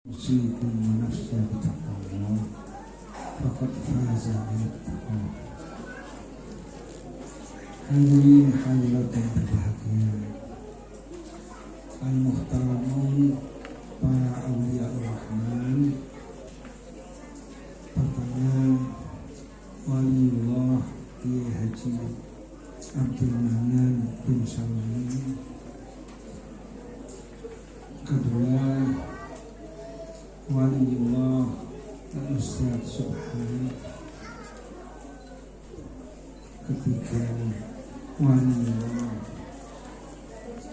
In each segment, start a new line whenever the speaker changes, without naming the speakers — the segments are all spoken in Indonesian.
usikum wa nafsi bittaqwallah faqad faza man ittaqa. Hadirin hadirat yang berbahagia, al-muhtaramun, para awliya ar-Rahman. Pertama, waliullah Kiai Haji Abdul Manan bin Salman. Kedua, waliullah Ustaz Subhan. Ketiga, waliullah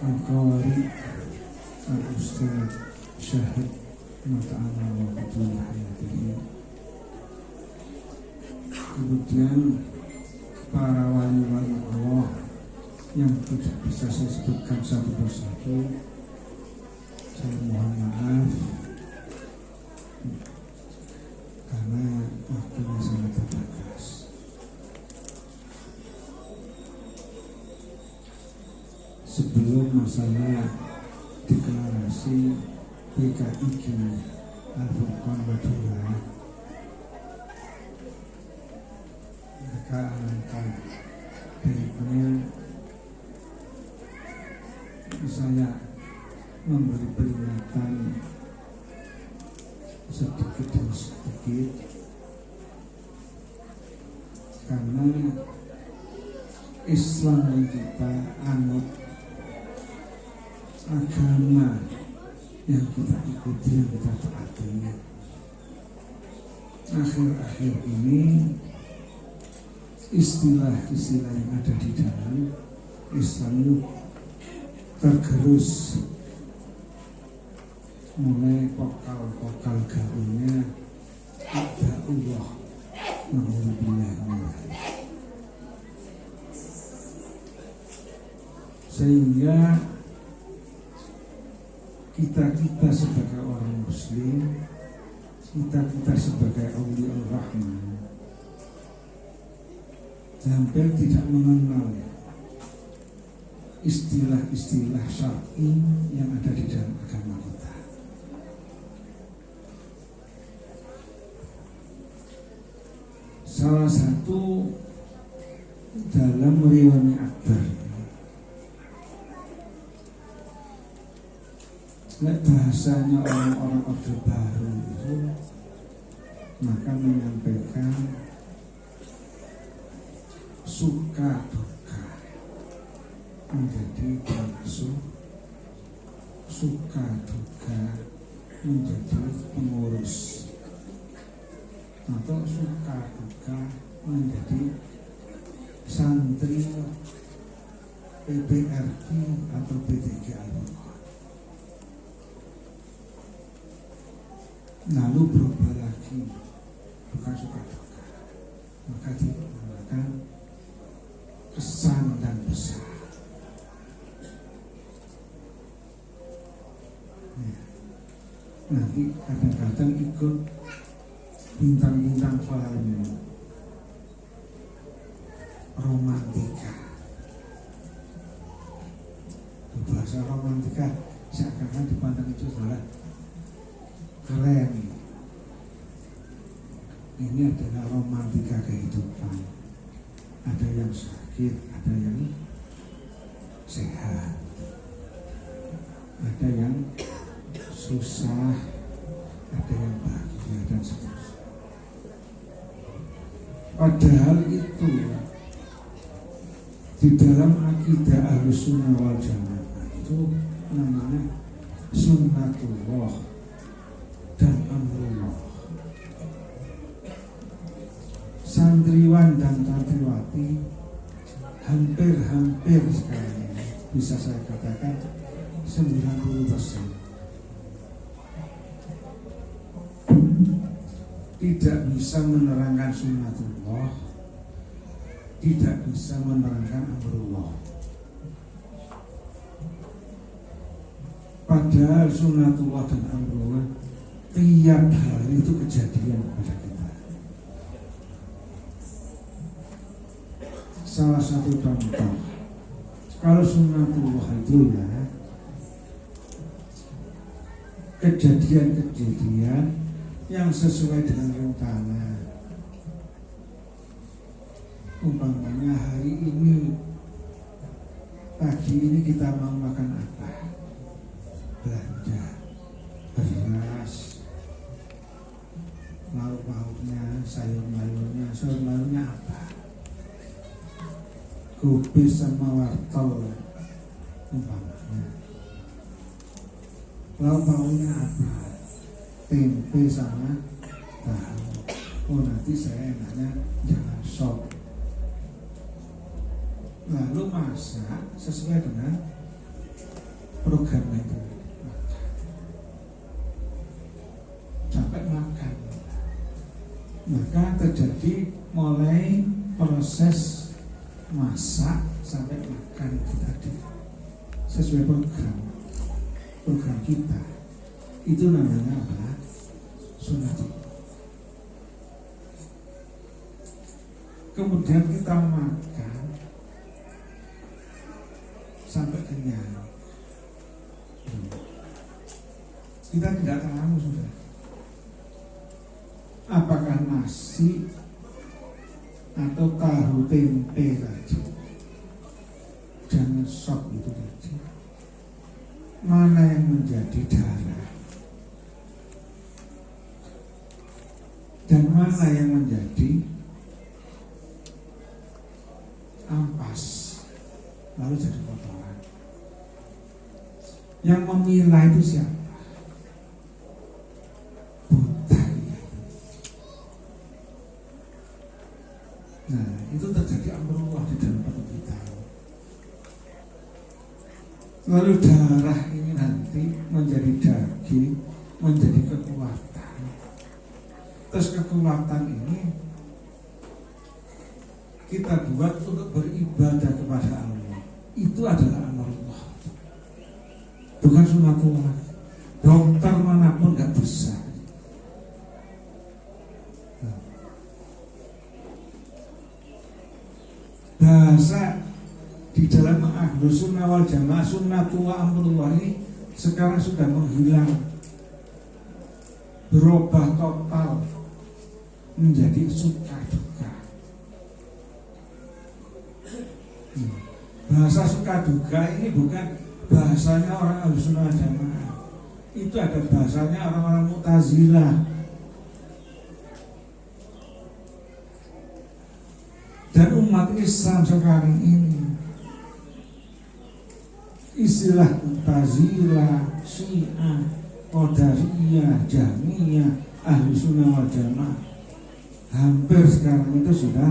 Al-Qawari Al-Ustaz Syahid Mata'ala wa Betul Hayatihi. Kemudian para wali-wali Allah yang tidak bisa saya sebutkan satu persatu, saya mohon maaf karena waktunya sangat terbatas. Sebelum masalah deklarasi PKIG Al-Furqan Madura, maka alangkah baiknya saya memberi peringatan sedikit demi sedikit, karena Islam yang kita anut, agama yang kita ikuti, yang kita taati, akhir-akhir ini istilah-istilah yang ada di dalam Islam itu tergerus, mulai vokal gaulnya ada Allah menghubungnya, sehingga kita sebagai orang Muslim, kita sebagai awliya ar-Rahman hampir tidak mengenal istilah-istilah syar'i yang ada di dalam agama kita. Salah satu dalam riwayat Akbar, bahasanya orang-orang Orde Baru itu, maka menyampaikan suka duka menjadi pengasuh, suka duka menjadi pengurus, atau suka duka menjadi santri PPRI atau PTG Al-Furqan. Lalu berubah lagi, bukan suka duka, maka digunakan kesan dan pesan. Nanti kadang-kadang ikut bintang-bintang film romantika. Bahasa romantika seakan-akan dipandang itu adalah keren. Ini adalah romantika kehidupan. Ada yang sakit, ada yang sehat, ada yang susah, ada yang bahagia, dan seterusnya. Padahal itu di dalam akidah Ahlussunnah wal Jamaah itu namanya sunnatullah dan amrullah. Santriwan dan santriwati hampir sekarang bisa saya katakan 90% tidak bisa menerangkan sunnatullah, tidak bisa menerangkan amrullah. Padahal sunnatullah dan amrullah tiap hari itu kejadian pada kita. Salah satu contoh, kalau sunnatullah itu ya kejadian-kejadian yang sesuai dengan rencana. Umpamanya hari ini, pagi ini kita mau makan apa? Belanja beras, lauk-lauknya, sayur-mayurnya apa? Kubis sama wortel umpamanya. Lauk-lauknya apa? Tempe sama tahu. Oh, nanti saya enaknya jangan sop. Lalu masak sesuai dengan program itu sampai makan. Maka terjadi mulai proses masak sampai makan itu tadi sesuai program kita. Itu namanya apa? Sunat. Kemudian kita makan sampai kenyang. Kita tidak tahu sudah apakah nasi atau tahu tempe tadi, jangan sop itu tadi, mana yang menjadi darah dan mana yang menjadi ampas lalu jadi kotoran. Yang memilah itu siapa? Buta. Nah, itu terjadi amrullah di dalam perut kita. Lalu darah ini nanti menjadi daging, menjadi kekuatan. Terus kekuatan ini kita buat untuk beribadah kepada Allah. Itu adalah amrullah, bukan sunatullah. Dokter manapun gak bisa. Bahasa di dalam Ahlus Sunnah wal Jamaah, sunnatullah amrullah ini sekarang sudah menghilang, berubah total menjadi suka duka. Bahasa suka duka ini bukan bahasanya orang Ahlus Sunnah wal Jamaah. Itu ada bahasanya orang-orang Mu'tazilah. Dan umat Islam sekarang ini istilah Mu'tazilah, Syiah, Qadariyah, Jahmiyah, Ahlus Sunnah wal Jamaah hampir sekarang itu sudah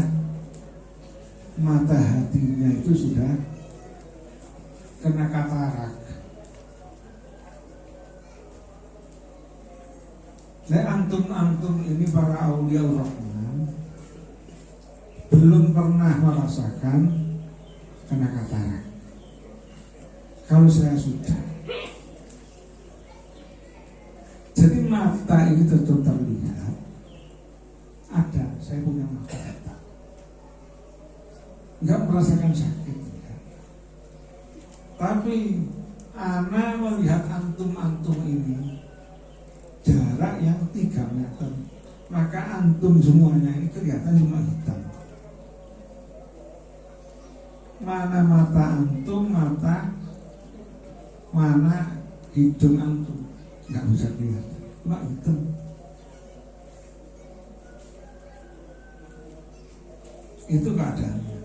mata hatinya itu sudah kena katarak. Nah, antum ini para aulia Rahman belum pernah merasakan kena katarak. Kalau saya sudah. Jadi mata ini tetap terlihat. Ada, saya punya mata. Enggak merasakan sakit ya. Tapi ana melihat antum ini jarak yang 3 meter, maka antum semuanya ini kelihatan cuma hitam. Mana mata antum, mana hidung antum, nggak bisa kelihatan, cuma hitam. Itu keadaannya.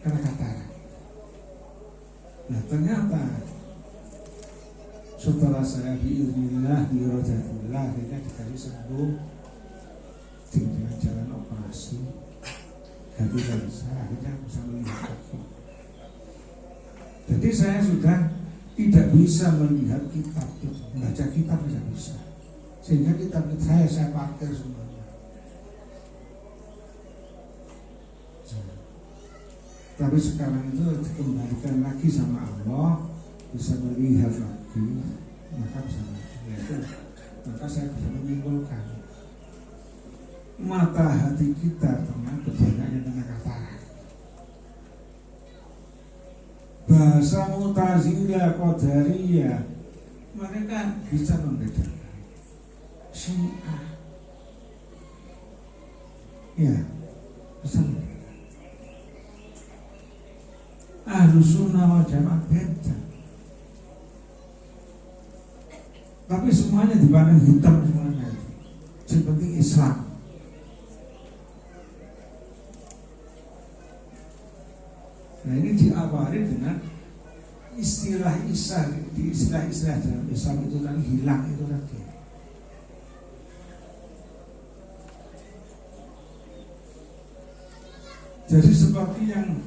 Karena katarak. Nah, ternyata setelah saya biiznillah, birojatillah, akhirnya dikasih sembuh dengan jalan operasi, ganti lensa, akhirnya bisa melihat lagi. Jadi saya sudah tidak bisa melihat kitab, membaca kitab tidak bisa, sehingga kitab saya parkir semuanya. Tapi sekarang itu dikembalikan lagi sama Allah, bisa melihat lagi, maka bisa melihat. Maka saya bisa menyimpulkan mata hati kita pernah banyaknya kena katarak. bahasa Mu'tazilah, Qadariyah, mereka bisa membedakan. Syiah, ya, bisa membedakan. Ahlus Sunnah wal Jamaah beda. Tapi semuanya dipandang hitam semuanya, seperti Islam. Nah ini diawali dengan istilah dalam Islam itu tadi hilang itu tadi. Jadi seperti yang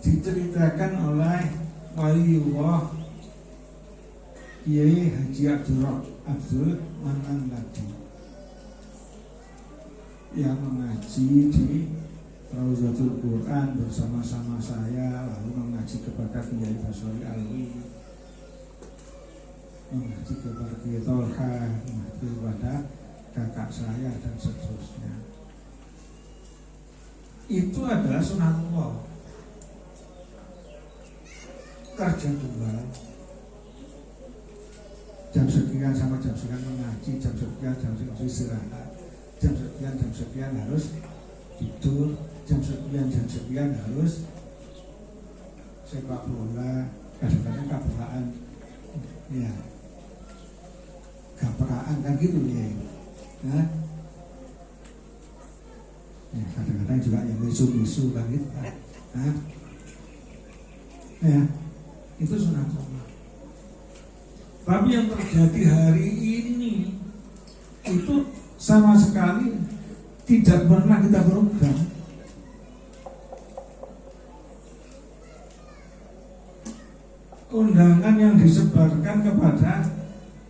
diceritakan oleh Waliullah Kiai Haji Abdul Manan tadi, yang mengaji di Rauzatul Quran bersama-sama saya, lalu mengaji kepada Kiai Basori Alwi, mengaji kepada Kiai Tolha, mengaji kepada kakak saya dan seterusnya. Itu adalah sunatullah, kerja tunggal. Jam sekian sama jam sekian mengaji, jam sekian istirahat, jam sekian harus tidur, jam sekian harus sepak bola, kadang-kadang kapraan, ya, kapraan kan gitu ya. Nah, ya, kadang-kadang juga yang misu kan gitu. Nah, ya, itu sunatullah. Tapi yang terjadi hari ini itu sama sekali tidak pernah kita berubah. Undangan yang disebarkan kepada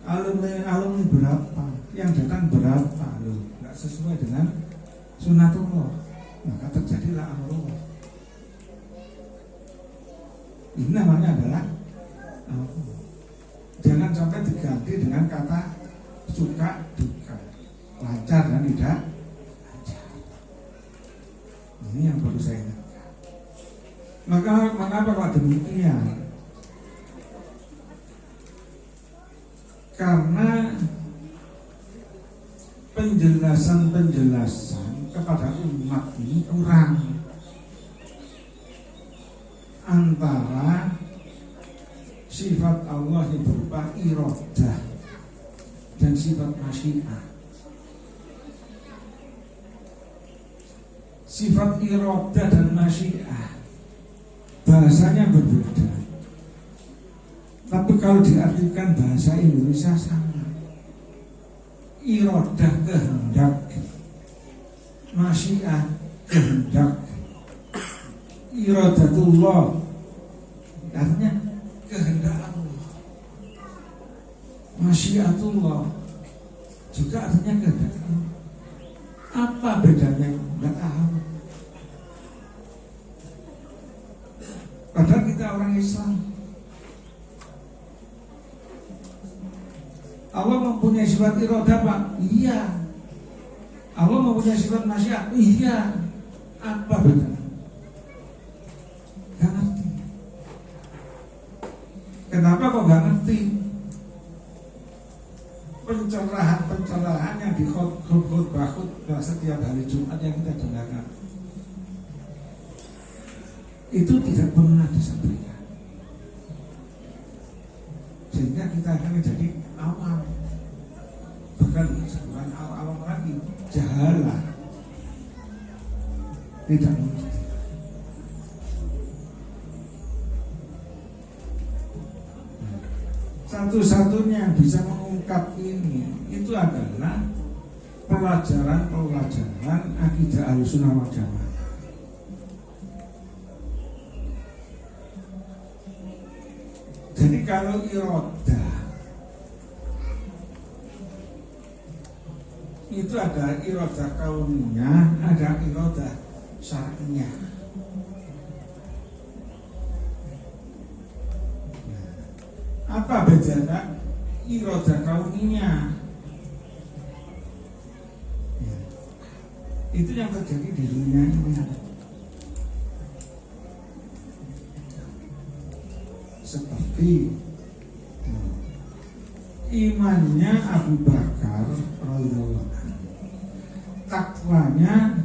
alumni berapa, yang datang berapa, loh, nggak sesuai dengan sunatullah, maka terjadilah amrullah. Ini namanya adalah amrullah. Jangan sampai diganti dengan kata suka duka, lancar dan tidak lancar. Ini yang perlu saya ingatkan. Mengapa kok demikian? Karena penjelasan kepada umat ini kurang, antara sifat Allah yang berupa iradah dan sifat masyiah. Sifat iradah dan masyiah bahasanya berbeda, tapi kalau diartikan bahasa Indonesia sama. Iradah kehendak, masyiah kehendak. Iradatullah artinya kehendak Allah, masyiatullah juga artinya kehendak Allah. Apa bedanya? Nggak tahu. Padahal kita orang Islam. Allah mempunyai sifat iradah, Pak? Iya. Allah mempunyai sifat masyiah? Iya. Apa bedanya? Gak ngerti. Kenapa kok gak ngerti? Pencerahan yang di khutbah setiap hari Jumat yang kita dengarkan itu tidak pernah disampaikan, sehingga kita akan menjadi awam, bahkan bukan awam lagi, jahalah, tidak mengerti. Satu-satunya yang bisa mengungkap ini itu adalah pelajaran akidah Ahlussunnah wal Jamaah. Jadi kalau iradah itu ada iradah kauniyah, ada iradah syar'iyah. Apa bedanya iradah kauniyah? Ya, itu yang terjadi di dunia ini. Tapi imannya Abu Bakar radhiyallahu anhu, takwanya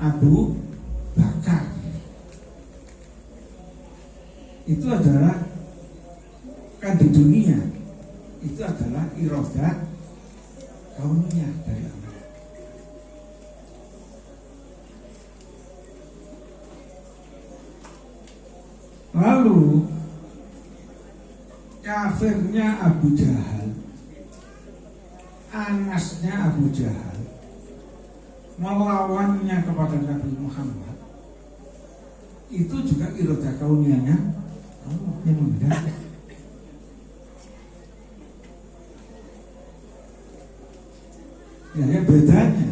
Abu Bakar itu adalah kan di dunia itu adalah iradah kauniyah dari Allah. Lalu kafirnya Abu Jahal, anasnya Abu Jahal, melawannya kepada Nabi Muhammad, itu juga iradah kauniyahnya Allah yang menghendaki. Ya, bedanya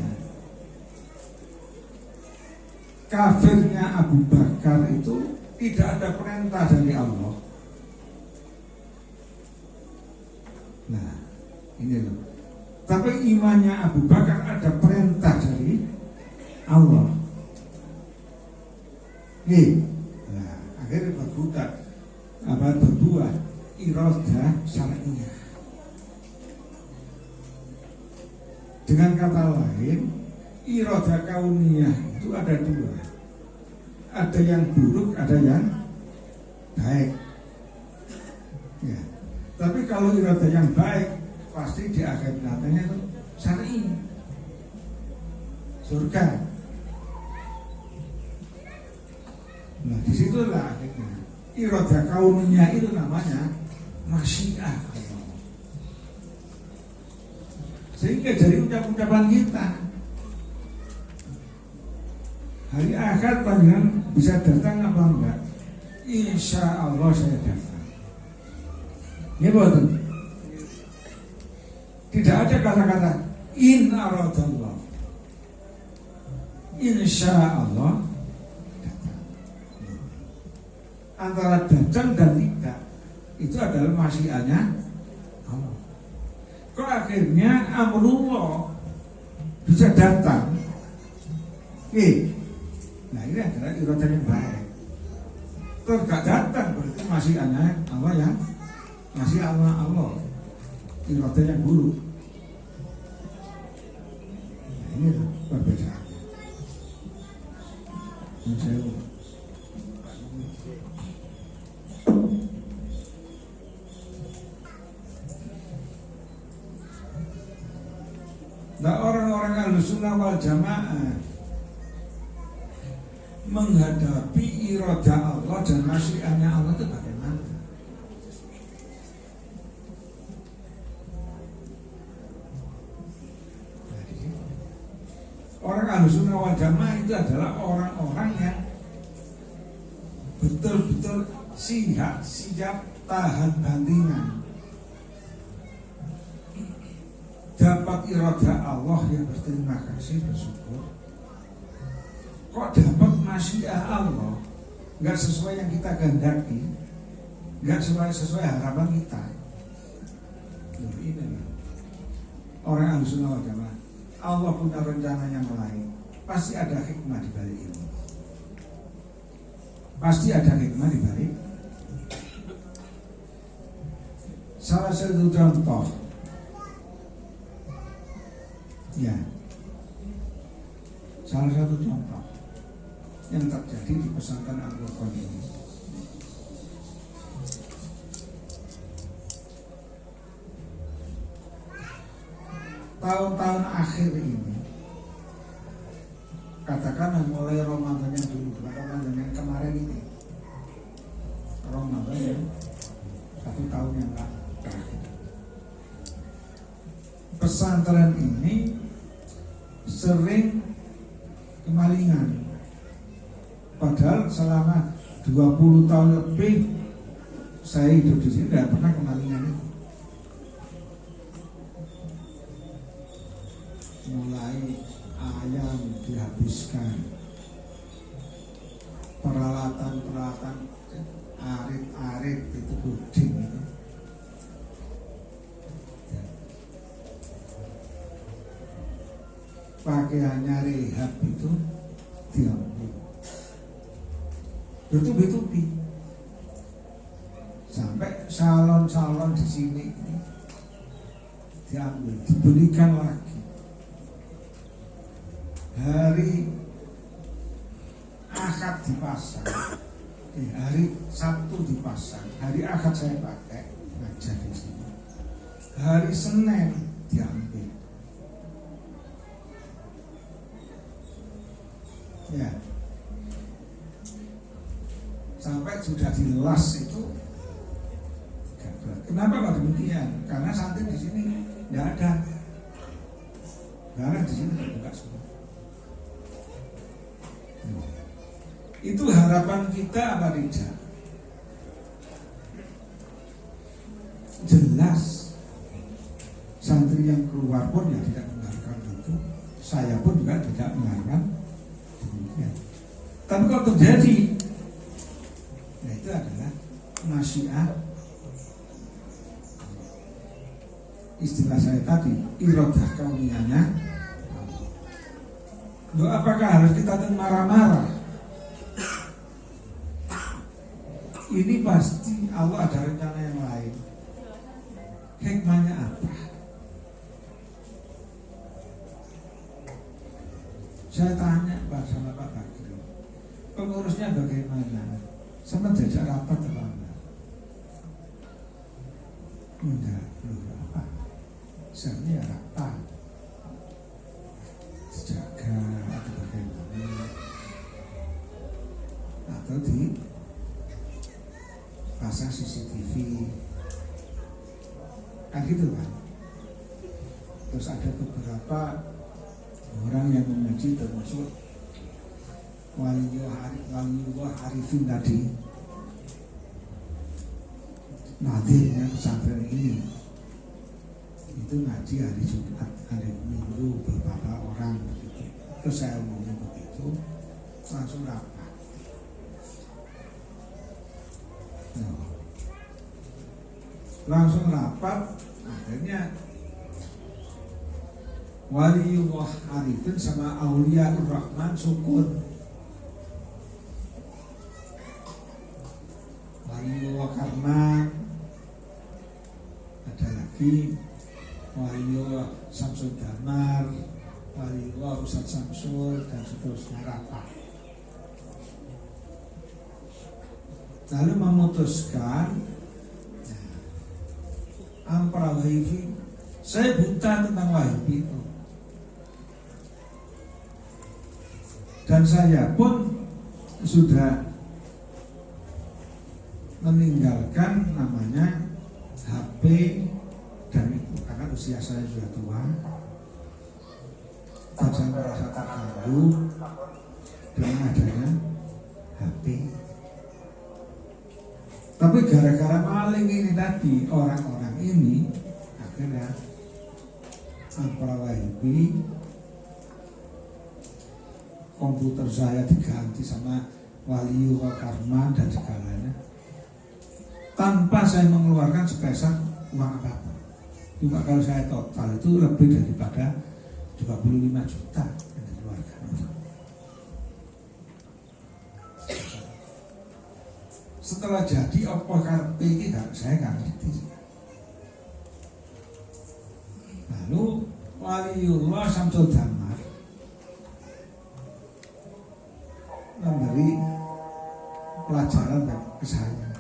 kafirnya Abu Bakar itu tidak ada perintah dari Allah. Nah, ini loh. Tapi imannya Abu Bakar ada perintah dari Allah. Nah, akhirnya berbuah iradah syar'iyah. Dengan kata lain, iradah kauniyah itu ada dua. Ada yang buruk, ada yang baik. Ya. Tapi kalau iradah yang baik, pasti di akhir katanya itu syar'i, surga. Nah, disitulah akhirnya iradah kauniyah itu namanya masyiah. Sehingga dari ucapan kita hari akhir panjenengan bisa datang apa enggak? Insya Allah saya datang. Ini betul. Tidak ada kata-kata in aradallah. Insya Allah datang. Antara datang dan tidak itu adalah masyiahnya Allah. Kok akhirnya amrullah bisa datang? Nah ini adalah iradah yang baik. Terus gak datang berarti masih hanya Allah ya, masih Allah iradah yang buruk. Nah ini perbedaannya. Nah orang-orang Ahlussunnah wal Jamaah menghadapi iradah Allah dan masyiahnya Allah itu bagaimana? Orang Ahlussunnah wal Jamaah itu adalah orang-orang yang betul-betul siap tahan bantingan. Dapat iradah Allah yang berterima kasih, bersyukur. Kok dapat masyiah Allah nggak sesuai yang kita kehendaki, nggak sesuai harapan kita. Ini orang Ahlussunnah wal Jamaah. Allah punya rencana yang lain. Pasti ada hikmah di balik ini. Pasti ada hikmah di balik. Salah satu contoh, ya, salah satu contoh yang terjadi di pesantren Al-Furqan ini. Tahun-tahun akhir ini, katakanlah mulai Ramadan yang dulu, Ramadan yang kemarin ini, Ramadan yang 1 tahun yang terakhir, pesantren ini sering kemalingan. Padahal selama 20 tahun lebih saya hidup di sini tidak pernah kemalingan itu. Mulai ayam dihabiskan, peralatan arit itu buding itu. Pakaiannya rehab itu diambil, bertubi-tubi. salon-salon di sini diambil, dibelikan lagi. Hari Ahad dipasang, hari Sabtu dipasang, hari Ahad saya pakai ngajar di sini. Hari Senin diambil. Ya, sampai sudah dilas itu. Kenapa kok demikian? Karena santri di sini tidak ada. Karena di sini terbuka semua. Itu harapan kita apa tidak? Jelas santri yang keluar pun ya tidak mengharapkan itu. Saya pun juga tidak mengharapkan demikian. Tapi kalau terjadi, nah itu adalah masyiah. Istilah saya tadi, irodah kauniyahnya. Loh, apakah harus kita marah-marah? Ini pasti Allah ada rencana yang lain. Hikmahnya apa? Saya tanya sama Pak Bakri, pengurusnya bagaimana? Sama jajak rapat apa enggak? Enggak, belum rapat. Sebenarnya rapat, jaga atau bagaimana, atau di pasang CCTV, kan gitu kan. Terus ada beberapa orang yang mengaji termasuk Waliullah Arifin tadi, nadirnya pesantren ini itu ngaji hari Jumat, hari Minggu beberapa orang begitu. Terus saya ngomongnya begitu, langsung rapat. Langsung rapat, akhirnya Waliullah Arifin sama Aulia Rahman syukur. Waliullah Karman, ada lagi Waliullah Samsul Damar, Waliullah Ustadz Samsul, dan seterusnya rapat. Lalu memutuskan Ampera Wahibi, saya buta tentang Wahibi itu. Dan saya pun sudah meninggalkan namanya HP dan itu karena usia saya sudah tua dan saya merasa terganggu dengan adanya HP. Tapi gara-gara maling ini tadi, orang-orang ini akhirnya Ampera Wahibi, komputer saya diganti sama Waliullah Karman dan segalanya, tanpa saya mengeluarkan sepeser uang apapun. Cuma kalau saya total itu lebih daripada 25 juta yang dikeluarkan. Setelah jadi apa karpe ini saya nggak ngerti. Lalu Waliullah Samsul Damar memberi pelajaran ke saya.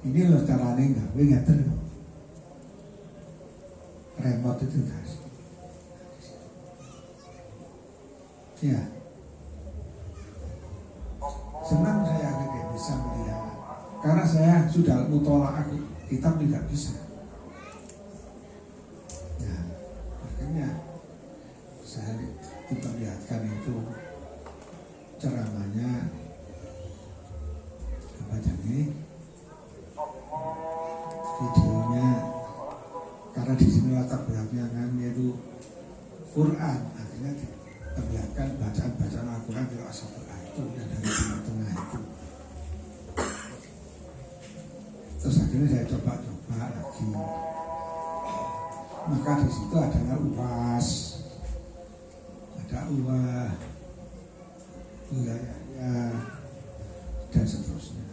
Ini loh caranya gawe ngeten. Remote itu guys. Ya. Senang saya akhirnya bisa melihat. Karena saya sudah mutola'ah kitab tidak bisa. Ya, akhirnya saya diperlihatkan itu ceramahnya apa jadi videonya, karena di sini latar belakangnya itu Quran, akhirnya diperlihatkan bacaan-bacaan Al-Quran di Ashabul itu yang dari tengah-tengah itu. Terus akhirnya saya coba-coba lagi, maka di situ adalah UAS, ada UAH, ya, dan seterusnya.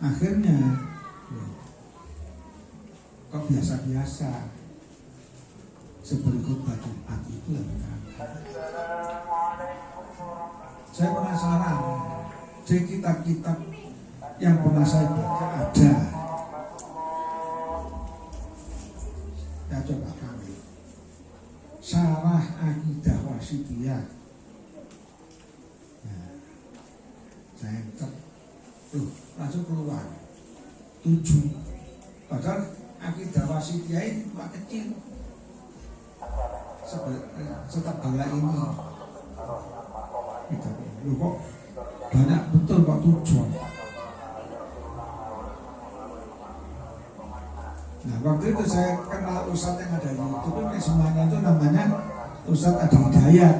Akhirnya kok biasa-biasa seperti khutbah Jumat itu yang berangkat. Saya penasaran, di kitab-kitab yang pernah saya baca ada. Ya coba kami Syarah Aqidah Wasithiyah. Nah, saya entek, langsung keluar 7. Padahal Aqidah Wasithiyah itu Pak kecil. Setebal ini. Gitu. Loh kok banyak betul Pak 7. Nah waktu itu saya kenal Ustadz yang ada di YouTube, ini semuanya itu namanya Ustadz Adi Hidayat.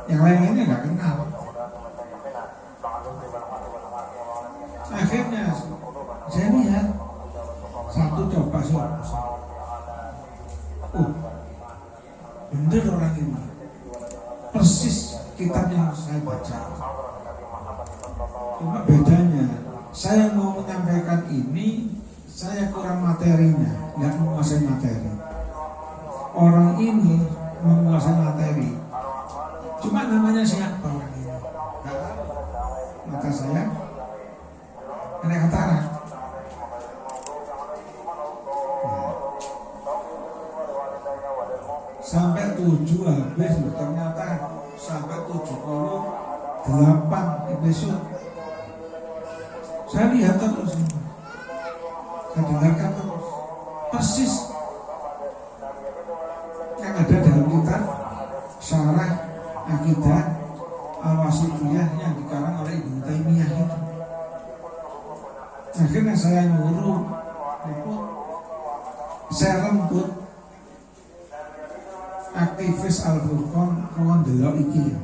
Yang lain-lainnya nggak kenal. Akhirnya saya lihat satu coba bener orang ini, persis kitab yang saya baca. Cuma bedanya, saya mau menyampaikan ini, saya kurang materinya, nggak menguasai materi. Orang ini menguasai materi. Cuma namanya siapa orang ini? Maka saya kena katarak. Sampai 7 habis, ternyata sampai 78 episode. Saya lihat terus, saya dengarkan terus, persis yang ada dalam kitab Syarah Aqidah Al-Wasithiyah yang dikarang oleh Ibnu Taimiyah itu. Akhirnya saya nyuruh, saya rembut aktivis Al-Furqan kawan delok iki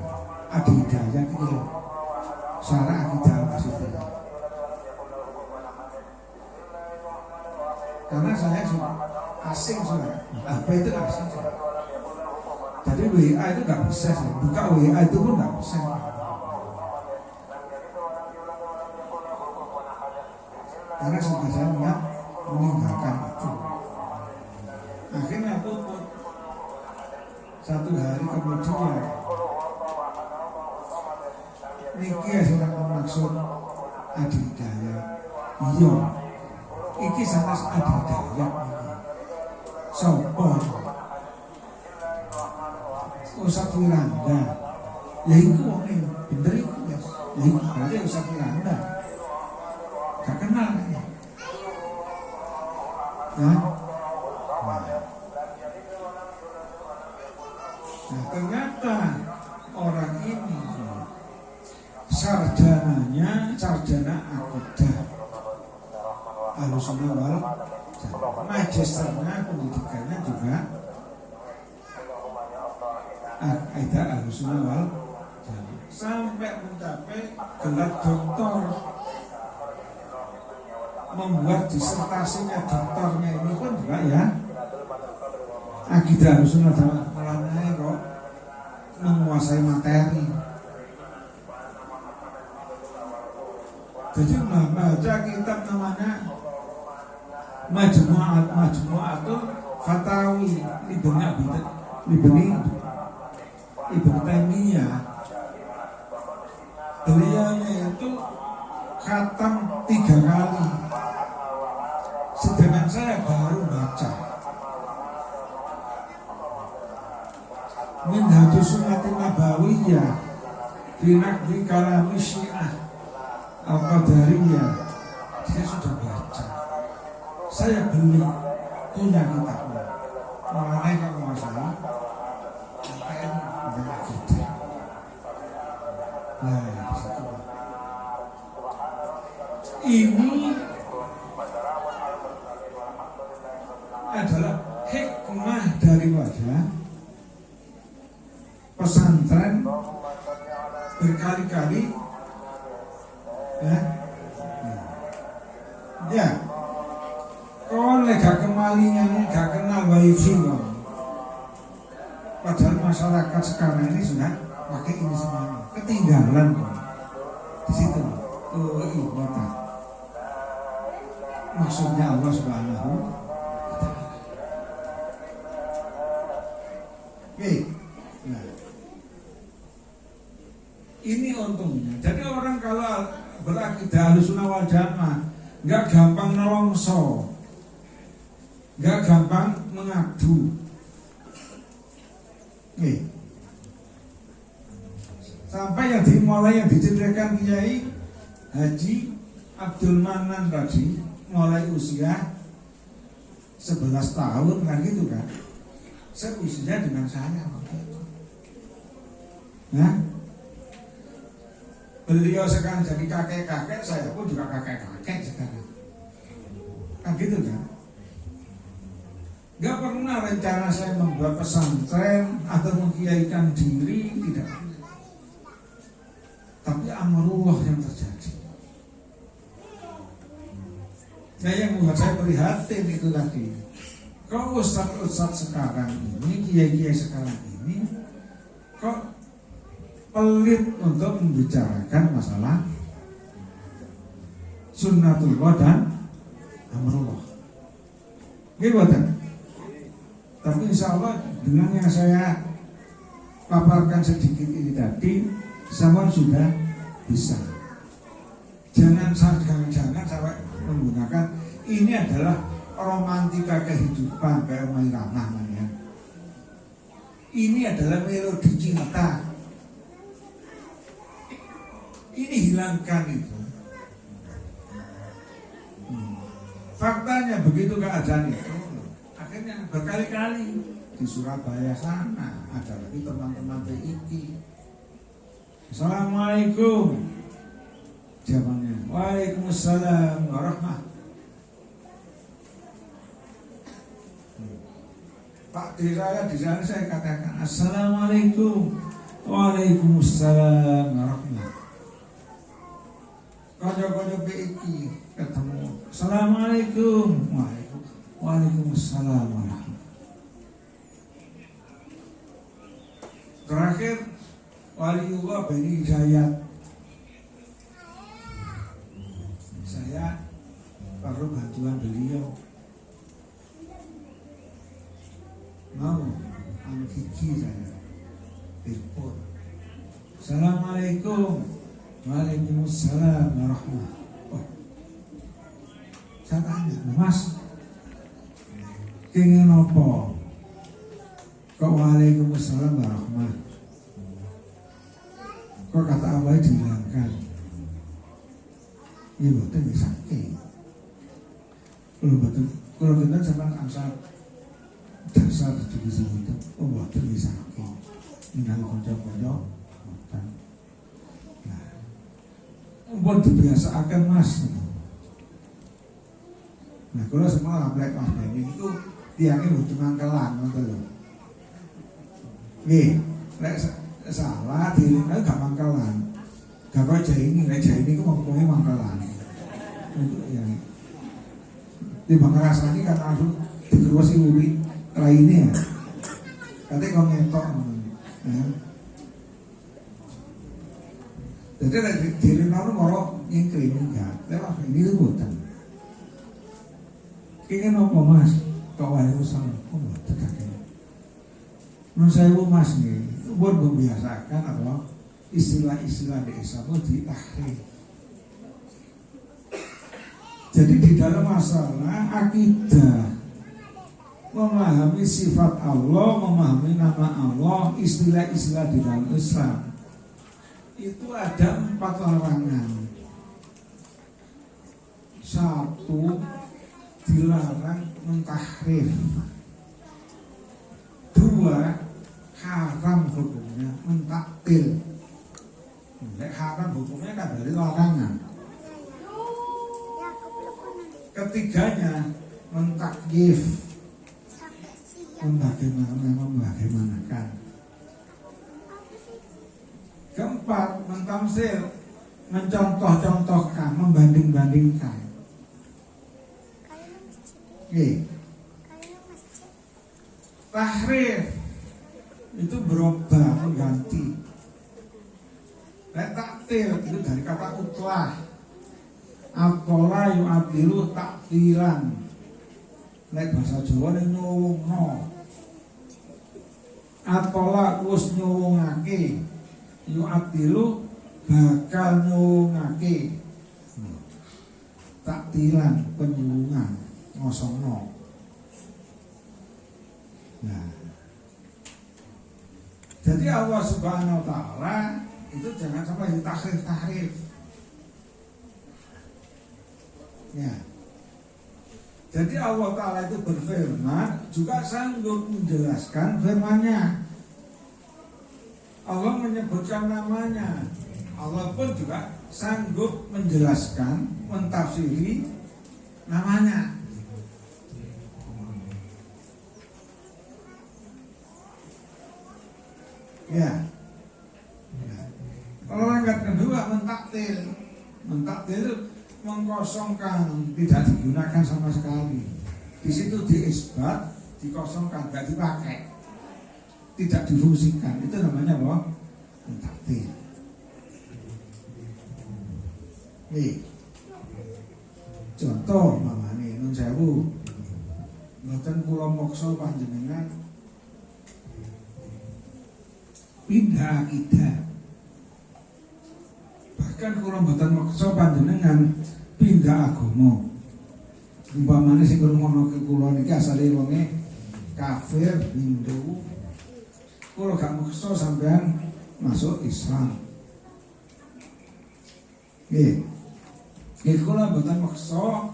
Adi Hidayat iki lho, Syarah Aqidah Al-Wasithiyah. Karena saya sudah asing sudah, apa itu asing sudah. Jadi WA itu nggak bisa sih, buka WA itu pun nggak bisa. Karena sudah saya niat meninggalkan itu. Akhirnya tutup. Satu hari kemudian niki sudah bermaksud Adi Hidayat. Iya, iki sanes Adi Hidayat niki. Sopo? Ustadz Firanda. Ya iku wonge bener iku ya. Ya iku berarti Ustadz Firanda. Gak kenal ya. Nah, ternyata orang ini sarjananya sarjana akidah Ahlussunnah wal Jamaah, magisternya pendidikannya juga akidah Ahlussunnah wal Jamaah, sampai mencapai gelar doktor, membuat disertasinya doktornya ini pun juga ya akidah Ahlussunnah wal Jamaah. Mulanya kok menguasai materi. Jadi membaca kitab namanya Majmu'atul Fatawi Ibnu Taimiyah. Beliaunya itu khatam 3 kali, sedangkan saya baru baca Minhajus Sunnatin Nabawiyah fi Naqdi Kalami Syiah Al-Qadariyah. Saya sudah baca, saya beli, punya kitabnya. Mengenai kekuasaan MPN dengan kita. Nah, ini adalah hikmah daripada pesantren berkali-kali ya oleh gak kemalingan, gak kenal wifi kok. Padahal masyarakat sekarang ini sudah pakai ini semuanya, ketinggalan kok di situ. Oh ini tak maksudnya Allah Subhanahu wa Ta'ala. Oke. Nah, ini untungnya. Jadi orang kalau berakidah Ahlussunnah wal Jamaah nggak gampang nelongso, nggak gampang mengadu. Oke. Sampai yang dimulai yang diceritakan Kiai Haji Abdul Manan tadi mulai usia 11 tahun kan gitu kan. Seusia dengan saya waktu itu. Nah, beliau sekarang jadi kakek-kakek, saya pun juga kakek-kakek sekarang. Kan gitu kan. Gak pernah rencana saya membuat pesantren atau mengkiaikan diri, tidak. Tapi amrullah yang terjadi. Nah, yang membuat saya prihatin itu tadi. Kok ustadz sekarang ini, kiai-kiai sekarang ini, kok pelit untuk membicarakan masalah sunnatullah dan amrullah. Gimana? Tapi insya Allah dengan yang saya paparkan sedikit ini tadi, semua sudah bisa. Jangan sampai menggunakan ini adalah romantika kehidupan kayak Mairana ya. Ini adalah melodi cinta. Ini hilangkan itu. Faktanya begitu keadaan itu. Akhirnya berkali-kali di Surabaya sana ada lagi teman-teman PIK. Assalamualaikum. Jawabannya Waalaikumsalam warahmatullahi. Pak Diraya di sana saya katakan Assalamualaikum. Waalaikumsalam warahmatullahi. Konco-konco PIK ketemu Assalamualaikum. Waalaikumsalam warahmatullahi. Terakhir Waliullah Bani Hidayat, saya perlu bantuan beliau, mau gigi saya telepon. Assalamualaikum. Waalaikumsalam warahmatullahi. Oh, saya tanya, Mas, kenging apa? Kok waalaikumsalam warahmatullahi? Kok kata Allah dihilangkan? Iya betul bisa sakit. Kalau kita zaman asal dasar di sini itu, oh betul bisa sakit. Dengan konco-konco, nah, buat dibiasakan Mas. Nah, kalau semua lamplek Mas Benny itu tiangnya butuh mangkelan, betul. Nih, salah diri kan gak mangkelan, gak kau ini itu ngomongnya mangkelan itu ya di bangka rasanya kan langsung dikeruasi uri lainnya katanya kau ngetok ya. Jadi diri naruh ngorok nyingkring enggak lewat ini tuh buatan ingin apa Mas kau waalaikumsalam buatan kakeknya menurut saya Mas nih buat membiasakan atau istilah-istilah desa itu ditahrif. Jadi di dalam masalah akidah, memahami sifat Allah, memahami nama Allah, istilah-istilah di dalam Islam itu ada 4 larangan. 1, dilarang mentahrif. 2, haram hukumnya mentaktil. Haram hukumnya kan dari larangan. Ketiganya mentakyif, membagaimanakan. Keempat, mentamsil, mencontoh-contohkan, membanding-bandingkan. Tahrif itu berubah, mengganti. Taktil itu dari kata utlah, Atola yu atilu takdiran. Nek bahasa Jawa ini nyuwungno. Atola wis nyuwungake, yu atilu bakal nyuwungake. Takdiran penyuwungan ngosongno. Nah, jadi Allah Subhanahu wa Ta'ala itu jangan sampai ditahrif-tahrif. Ya. Jadi Allah Ta'ala itu berfirman juga sanggup menjelaskan firman-Nya. Allah menyebutkan namanya. Allah pun juga sanggup menjelaskan, mentafsiri namanya. Ya. Kalau yang kedua mentaktil. Mentaktil itu mengkosongkan, tidak digunakan sama sekali. Di situ diisbat, dikosongkan, tidak dipakai, tidak difungsikan. Itu namanya apa? Mentaktil. Nih, contoh mamane nun sewu, mboten kula moksa panjenengan pindah akidah. Bahkan kula mboten moksa panjenengan pindah agama. Umpamane sing ngrungokno ke kula niki asale wonge kafir, Hindu. Kula gak moksa sampean masuk Islam. Nggih. Kula mboten moksa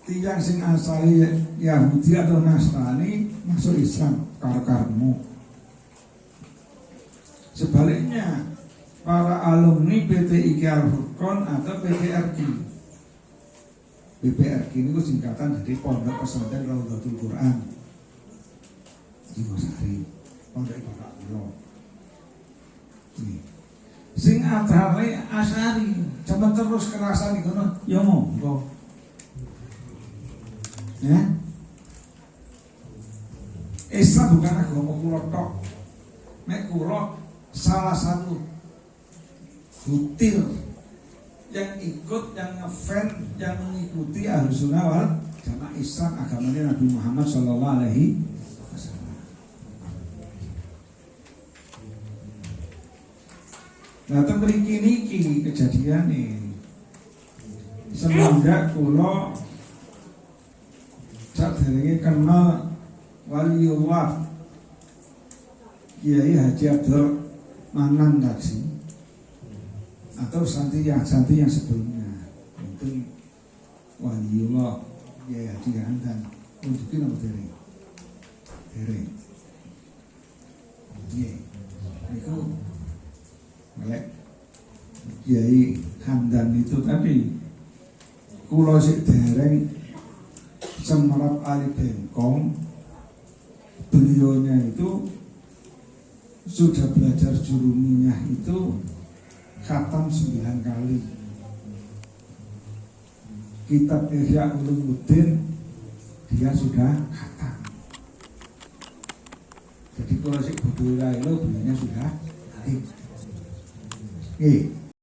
tiyang sing asale Yahudi atau Nasrani masuk Islam karo-karomu. Sebaliknya, para alumni PTIK Al-Furqon atau PPRQ. PPRQ ini singkatan dari Pondok Pesantren Raudhatul Quran Jingosari, Pondok Bapak Kulo. Sing athare Asy'ari, coba terus kerasan iku ya monggo. Ya. Islam bukan agama kula tok. Nek kula salah satu butir yang ikut, yang ngefan, yang mengikuti Ahlussunnah wal Jamaah Islam agamanya Nabi Muhammad Sallallahu Alaihi Wasallam. Nah, temriki niki kejadian nih. Semenjak kula saderenge kenal waliullah Kiai Haji Abdul Manan tadi atau santri yang sebelumnya itu waliullah Kiai Haji Hamdan unjukin apa dereng nggih niku melek Kiai Hamdan itu tadi kula sik dereng semerap Ali Bengkong. Beliaunya itu sudah belajar jurumiyah itu khatam 9 kali. Kitab Ihya Ulumuddin dia sudah khatam. Jadi kalau si Budu Lailo beliaunya sudah hatim.